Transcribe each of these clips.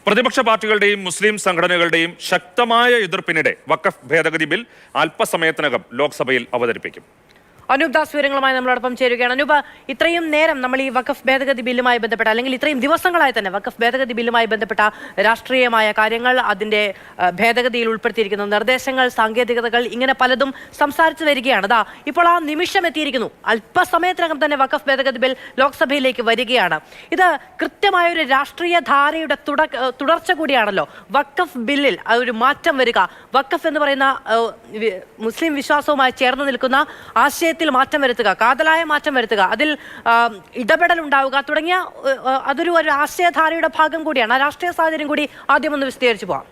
പ്രതിപക്ഷ പാർട്ടികളുടെയും മുസ്ലിം സംഘടനകളുടെയും ശക്തമായ എതിർപ്പിനിടെ വഖഫ് ഭേദഗതി ബിൽ അല്പസമയത്തിനകം ലോക്സഭയിൽ അവതരിപ്പിക്കും. അനൂപ് ദാസ് വിവരങ്ങളുമായി നമ്മളോടൊപ്പം ചേരുകയാണ്. അനൂപ്, ഇത്രയും നേരം നമ്മൾ ഈ വഖഫ് ഭേദഗതി ബില്ലുമായി ബന്ധപ്പെട്ട അല്ലെങ്കിൽ ഇത്രയും ദിവസങ്ങളായി തന്നെ വഖഫ് ഭേദഗതി ബില്ലുമായി ബന്ധപ്പെട്ട രാഷ്ട്രീയമായ കാര്യങ്ങൾ, അതിന്റെ ഭേദഗതിയിൽ ഉൾപ്പെടുത്തിയിരിക്കുന്ന നിർദ്ദേശങ്ങൾ, സാങ്കേതികതകൾ, ഇങ്ങനെ പലതും സംസാരിച്ചു വരികയാണ്. ഇപ്പോൾ ആ നിമിഷം എത്തിയിരിക്കുന്നു. അല്പസമയത്തിനകം തന്നെ വഖഫ് ഭേദഗതി ബിൽ ലോക്സഭയിലേക്ക് വരികയാണ്. ഇത് കൃത്യമായ ഒരു രാഷ്ട്രീയ ധാരയുടെ തുടർച്ച കൂടിയാണല്ലോ. വഖഫ് ബില്ലിൽ ഒരു മാറ്റം വരിക, വഖഫ് എന്ന് പറയുന്ന മുസ്ലിം വിശ്വാസവുമായി ചേർന്ന് നിൽക്കുന്ന ആശയത്തിൽ മാറ്റം വരുത്തുക, കാതലായ മാറ്റം വരുത്തുക, അതിൽ ഇടപെടൽ ഉണ്ടാവുക തുടങ്ങിയ അതൊരു ആശയധാരയുടെ ഭാഗം കൂടിയാണ്. ആ രാഷ്ട്രീയ സാഹചര്യം കൂടി ആദ്യം ഒന്ന് വിശദീകരിച്ചു പോവാം.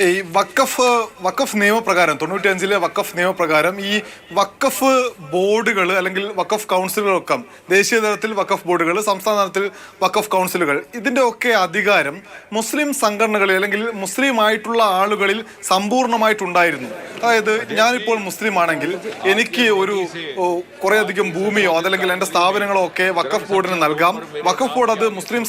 ഈ വഖഫ് നിയമപ്രകാരം 95-ലെ വഖഫ് നിയമപ്രകാരം ഈ വഖഫ് ബോർഡുകൾ അല്ലെങ്കിൽ വഖഫ് കൗൺസിലുകളൊക്കെ ദേശീയ തലത്തിൽ വഖഫ് ബോർഡുകൾ, സംസ്ഥാന തലത്തിൽ വഖഫ് കൗൺസിലുകൾ, ഇതിൻ്റെ ഒക്കെ അധികാരം മുസ്ലിം സംഘടനകളിൽ അല്ലെങ്കിൽ മുസ്ലിം ആയിട്ടുള്ള ആളുകളിൽ സമ്പൂർണ്ണമായിട്ടുണ്ടായിരുന്നു. അതായത് ഞാനിപ്പോൾ മുസ്ലിം ആണെങ്കിൽ എനിക്ക് ഒരു കുറേയധികം ഭൂമിയോ അതല്ലെങ്കിൽ എൻ്റെ സ്ഥാപനങ്ങളോ ഒക്കെ വഖഫ് ബോർഡിന് നൽകാം. വഖഫ് ബോർഡ് അത് മുസ്ലിം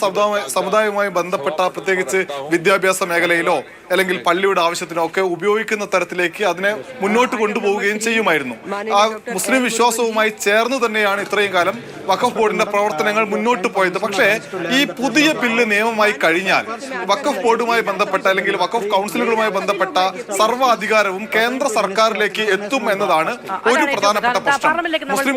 സമുദായവുമായി ബന്ധപ്പെട്ട പ്രത്യേകിച്ച് വിദ്യാഭ്യാസ മേഖലയിലോ അല്ലെങ്കിൽ പള്ളിയുടെ ആവശ്യത്തിനോ ഒക്കെ ഉപയോഗിക്കുന്ന തരത്തിലേക്ക് അതിനെ മുന്നോട്ട് കൊണ്ടുപോവുകയും ചെയ്യുമായിരുന്നു. ആ മുസ്ലിം വിശ്വാസവുമായി ചേർന്ന് തന്നെയാണ് ഇത്രയും കാലം വഖഫ് ബോർഡിന്റെ പ്രവർത്തനങ്ങൾ മുന്നോട്ട് പോയത്. പക്ഷേ ഈ പുതിയ ബില്ല് നിയമമായി കഴിഞ്ഞാൽ വഖഫ് ബോർഡുമായി ബന്ധപ്പെട്ട അല്ലെങ്കിൽ വഖഫ് കൗൺസിലുകളുമായി ബന്ധപ്പെട്ട സർവ്വ അധികാരവും കേന്ദ്ര സർക്കാരിലേക്ക് എത്തും എന്നതാണ് ഒരു പ്രധാനപ്പെട്ട പ്രശ്നം.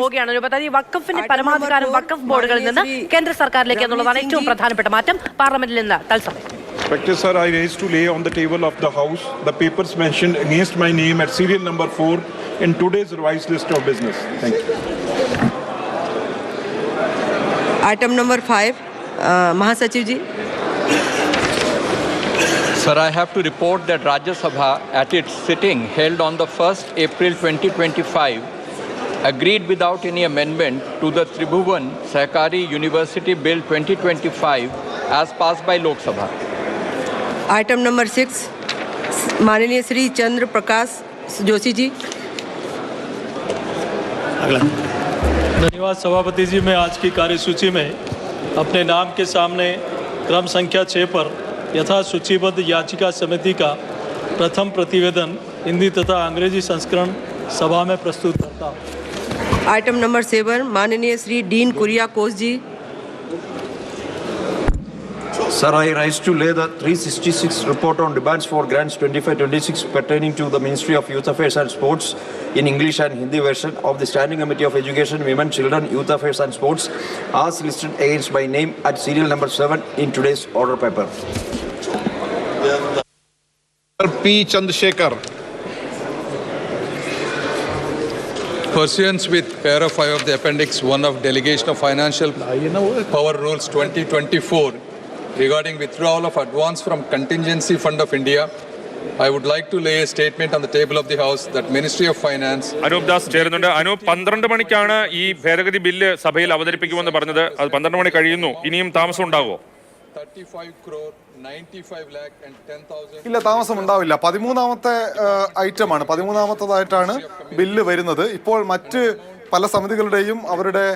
വഖഫിന്റെ പരമാധികാരം വഖഫ് ബോർഡുകളിൽ നിന്ന് കേന്ദ്ര സർക്കാരിലേക്ക് എന്നുള്ളതാണ് ഏറ്റവും പ്രധാനപ്പെട്ട മാറ്റം. പാർലമെന്റിൽ നിന്ന് തത്സമയം. Respected sir, I raise to lay on the table of the House the papers mentioned against my name at serial number 4 in today's revised list of business. Thank you. Item number 5, Mahasachiv ji. Sir, I have to report that Rajya Sabha at its sitting held on the 1st April 2025 agreed without any amendment to the Tribhuvan Sahakari University Bill 2025 as passed by Lok Sabha. Item number 6, माननीय श्री चंद्र प्रकाश जोशी जी. धन्यवाद सभापति जी. मैं आज की कार्यसूची में अपने नाम के सामने क्रम संख्या 6 पर यथा सूचीबद्ध याचिका समिति का प्रथम प्रतिवेदन हिंदी तथा अंग्रेजी संस्करण सभा में प्रस्तुत करता हूँ. Item number 7, माननीय Shri Dean Kuriakose ji. Sir, I rise to lay the 366 report on demands for grants 25-26 pertaining to the Ministry of Youth Affairs and Sports in English and Hindi version of the Standing Committee of Education, Women, Children, Youth Affairs and Sports as listed against my name at serial number 7 in today's order paper. P. Chandrasekhar. Pursuant with para 5 of the Appendix 1 of Delegation of Financial Power Rules 2024 regarding withdrawal of advance from Contingency Fund of India, I would like to lay a statement on the table of the House that Ministry of Finance. Anoop Das ചേരുന്നുണ്ട്. അനൂപ്, 12 മണിക്കാണ് ഈ ഭേദഗതി bill സഭയിൽ അവതരിപ്പിക്കുമെന്ന് പറഞ്ഞത്. അത് 12 മണി കഴിയുന്നു. ഇനിയും താമസം ഉണ്ടാകുമോ? 35 crore 95 lakh and 10,000. ഇല്ല, താമസം ഉണ്ടാവില്ല. 13ാമത്തെ ഐറ്റമാണ്, 13ാമത്തേതായിട്ടാണ് ബില്ല് വരുന്നത്. ഇപ്പോൾ മറ്റ് പല സമിതികളുടെയും അവരുടെ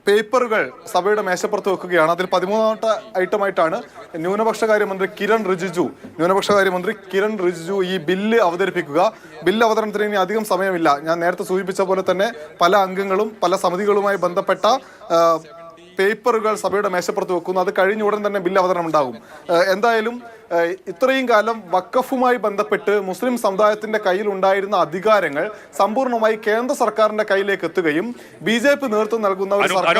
പേപ്പറുകൾ സഭയുടെ മേശപ്പുറത്ത് വെക്കുകയാണ്. അതിൽ 13ാമത്തെ ഐറ്റമായിട്ടാണ് ന്യൂനപക്ഷകാര്യമന്ത്രി കിരൺ റിജിജു ഈ ബില്ല് അവതരിപ്പിക്കുക. ബില്ല് അവതരണത്തിന് ഇനി അധികം സമയമില്ല. ഞാൻ നേരത്തെ സൂചിപ്പിച്ച പോലെ തന്നെ പല അംഗങ്ങളും പല സമിതികളുമായി ബന്ധപ്പെട്ട പേപ്പറുകൾ സഭയുടെ മേശപ്പുറത്ത് വെക്കുന്നു. അത് കഴിഞ്ഞ ഉടൻ തന്നെ ബില്ല് അവതരണം ഉണ്ടാകും. എന്തായാലും ഇത്രയും കാലം വഖഫുമായി ബന്ധപ്പെട്ട് മുസ്ലിം സമുദായത്തിന്റെ കയ്യിൽ ഉണ്ടായിരുന്ന അധികാരങ്ങൾ സമ്പൂർണ്ണമായി കേന്ദ്ര സർക്കാരിന്റെ കയ്യിലേക്ക് എത്തുകയും BJP നേതൃത്വം നൽകുന്ന ഒരു सरकार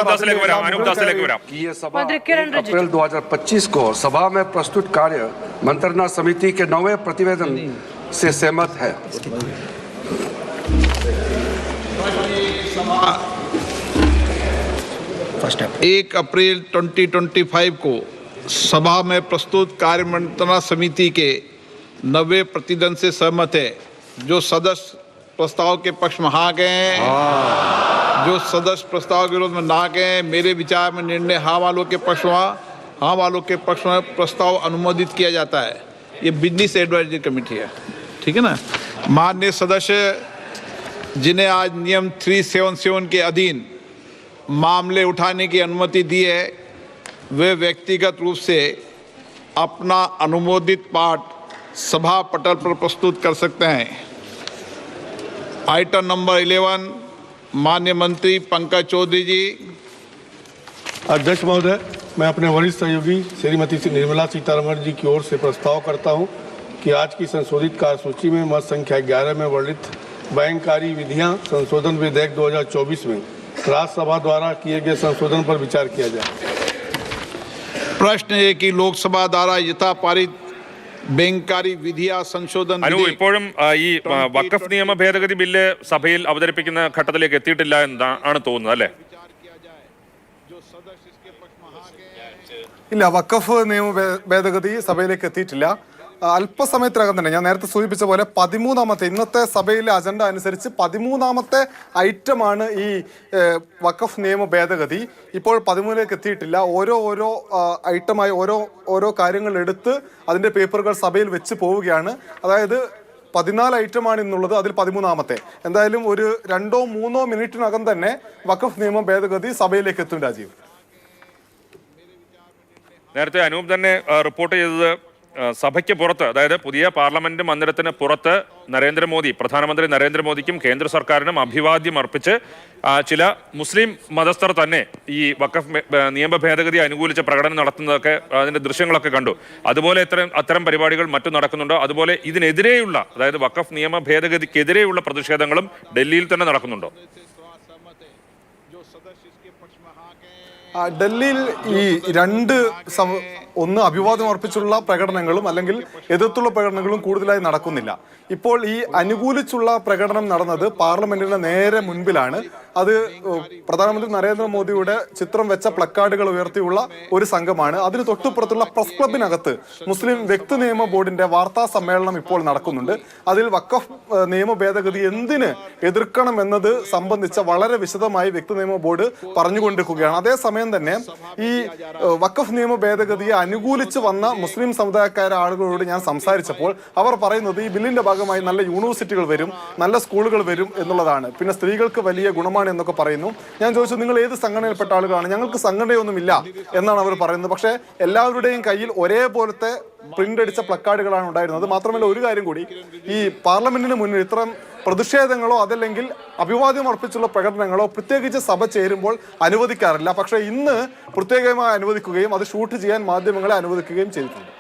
अप्रैल 2025 को सभा में प्रस्तुत कार्य मंत्रणा समिति के 9वें प्रतिवेदन से सहमत है. 1 अप्रैल 2025 को सभा में प्रस्तुत कार्य मंत्रणा समिति के 9वें प्रतिवेदन से सहमत है. जो सदस्य प्रस्ताव के पक्ष में हाँ गए हैं, जो सदस्य प्रस्ताव के विरोध में ना गए, मेरे विचार में निर्णय हाँ वालों के पक्ष में हाँ वालों के पक्ष में प्रस्ताव अनुमोदित किया जाता है. ये बिजनेस एडवाइजरी कमेटी है. ठीक है ना. माननीय सदस्य जिन्हें आज नियम 377 के अधीन मामले उठाने की अनुमति दी है वे व्यक्तिगत रूप से अपना अनुमोदित पाठ सभा पटल पर प्रस्तुत कर सकते हैं। आइटम नंबर 11 माननीय मंत्री पंकज चौधरी जी। अध्यक्ष महोदय, मैं अपने वरिष्ठ सहयोगी श्रीमती निर्मला सीतारमण जी की ओर से प्रस्ताव करता हूं कि आज की संशोधित कार्यसूची में मत संख्या 11 में वर्णित बैंककारी विधियां संशोधन विधेयक 2024 में राज्यसभा द्वारा किए गए संशोधन पर विचार किया जाए। प्रश्न है कि लोकसभा द्वारा यथा पारित बैंककारी विधिया संशोधन അനു ഇപ്പോഴും ഈ വഖഫ് നിയമ ഭേദഗതി ബില്ല് സഭയിൽ അവതരിപ്പിക്കുന്ന ഘട്ടത്തിലേക്ക് എത്തിയിട്ടില്ല എന്നാണ് തോന്നുന്നത് അല്ലേ? ഇല്ല, വഖഫ് നിയമ ഭേദഗതി സഭയിലേക്ക് എത്തിയിട്ടില്ല. അല്പസമയത്തിനകം തന്നെ ഞാൻ നേരത്തെ സൂചിപ്പിച്ച പോലെ 13ാമത്തെ ഇന്നത്തെ സഭയിലെ അജണ്ട അനുസരിച്ച് 13ാമത്തെ ഐറ്റമാണ് ഈ വഖഫ് നിയമ ഭേദഗതി. ഇപ്പോൾ 13ലേക്ക് എത്തിയിട്ടില്ല. ഓരോ ഐറ്റമായി ഓരോ കാര്യങ്ങൾ എടുത്ത് അതിൻ്റെ പേപ്പറുകൾ സഭയിൽ വെച്ച് പോവുകയാണ്. അതായത് 14 ഐറ്റമാണ് ഇന്നുള്ളത്, അതിൽ 13ാമത്തെ. എന്തായാലും ഒരു 2-3 മിനിറ്റിനകം തന്നെ വഖഫ് നിയമ ഭേദഗതി സഭയിലേക്ക് എത്തും. രാജീവ്, നേരത്തെ അനൂപ് തന്നെ റിപ്പോർട്ട് ചെയ്തത് സഭയ്ക്ക് പുറത്ത്, അതായത് പുതിയ പാർലമെന്റ് മന്ദിരത്തിന് പുറത്ത് പ്രധാനമന്ത്രി നരേന്ദ്രമോദിക്കും കേന്ദ്ര സർക്കാരിനും അഭിവാദ്യം അർപ്പിച്ച് ചില മുസ്ലിം മതസ്ഥർ തന്നെ ഈ വഖഫ് നിയമ ഭേദഗതി അനുകൂലിച്ച പ്രകടനം നടത്തുന്നതൊക്കെ അതിന്റെ ദൃശ്യങ്ങളൊക്കെ കണ്ടു. അതുപോലെ അത്തരം പരിപാടികൾ മറ്റും നടക്കുന്നുണ്ടോ? അതുപോലെ ഇതിനെതിരെയുള്ള, അതായത് വഖഫ് നിയമ ഭേദഗതിക്കെതിരെയുള്ള പ്രതിഷേധങ്ങളും ഡൽഹിയിൽ തന്നെ നടക്കുന്നുണ്ടോ? ഡൽഹിയിൽ ഈ ഒന്ന് അഭിവാദ്യം അർപ്പിച്ചുള്ള പ്രകടനങ്ങളും അല്ലെങ്കിൽ എതിർത്തുള്ള പ്രകടനങ്ങളും കൂടുതലായി നടക്കുന്നില്ല. ഇപ്പോൾ ഈ അനുകൂലിച്ചുള്ള പ്രകടനം നടന്നത് പാർലമെന്റിന്റെ നേരെ മുൻപിലാണ്. അത് പ്രധാനമന്ത്രി നരേന്ദ്രമോദിയുടെ ചിത്രം വെച്ച പ്ലക്കാർഡുകൾ ഉയർത്തിയുള്ള ഒരു സംഘമാണ്. അതിന് തൊട്ടുപുറത്തുള്ള പ്രസ് ക്ലബിനകത്ത് മുസ്ലിം വ്യക്തി നിയമ ബോർഡിന്റെ വാർത്താ സമ്മേളനം ഇപ്പോൾ നടക്കുന്നുണ്ട്. അതിൽ വഖഫ് നിയമ ഭേദഗതി എന്തിന് എതിർക്കണം എന്നത് സംബന്ധിച്ച വളരെ വിശദമായി വ്യക്തി നിയമ ബോർഡ് പറഞ്ഞുകൊണ്ടിരിക്കുകയാണ്. അതേസമയം തന്നെ ഈ വഖഫ് നിയമ ഭേദഗതിയെ അനുകൂലിച്ച് വന്ന മുസ്ലിം സമുദായക്കാരെ ആളുകളോട് ഞാൻ സംസാരിച്ചപ്പോൾ അവർ പറയുന്നത് ഈ ബില്ലിന്റെ ഭാഗമായി നല്ല യൂണിവേഴ്സിറ്റികൾ വരും, നല്ല സ്കൂളുകൾ വരും എന്നുള്ളതാണ്. പിന്നെ സ്ത്രീകൾക്ക് വലിയ ഗുണമാണ് എന്നൊക്കെ പറയുന്നു. ഞാൻ ചോദിച്ചു, നിങ്ങൾ ഏത് സംഘടനയിൽപ്പെട്ട ആളുകളാണ്? ഞങ്ങൾക്ക് സംഘടനയൊന്നുമില്ല എന്നാണ് അവർ പറയുന്നത്. പക്ഷേ എല്ലാവരുടെയും കയ്യിൽ ഒരേപോലത്തെ പ്രിന്റ് അടിച്ച പ്ലക്കാർഡുകളാണ് ഉണ്ടായിരുന്നത്. മാത്രമല്ല, ഒരു കാര്യം കൂടി, ഈ പാർലമെന്റിന് മുന്നിൽ ഇത്തരം പ്രതിഷേധങ്ങളോ അതല്ലെങ്കിൽ അഭിവാദ്യം അർപ്പിച്ചുള്ള പ്രകടനങ്ങളോ പ്രത്യേകിച്ച് സഭ ചേരുമ്പോൾ അനുവദിക്കാറില്ല. പക്ഷേ ഇന്ന് പ്രത്യേകമായി അനുവദിക്കുകയും അത് ഷൂട്ട് ചെയ്യാൻ മാധ്യമങ്ങളെ അനുവദിക്കുകയും ചെയ്തിട്ടുണ്ട്.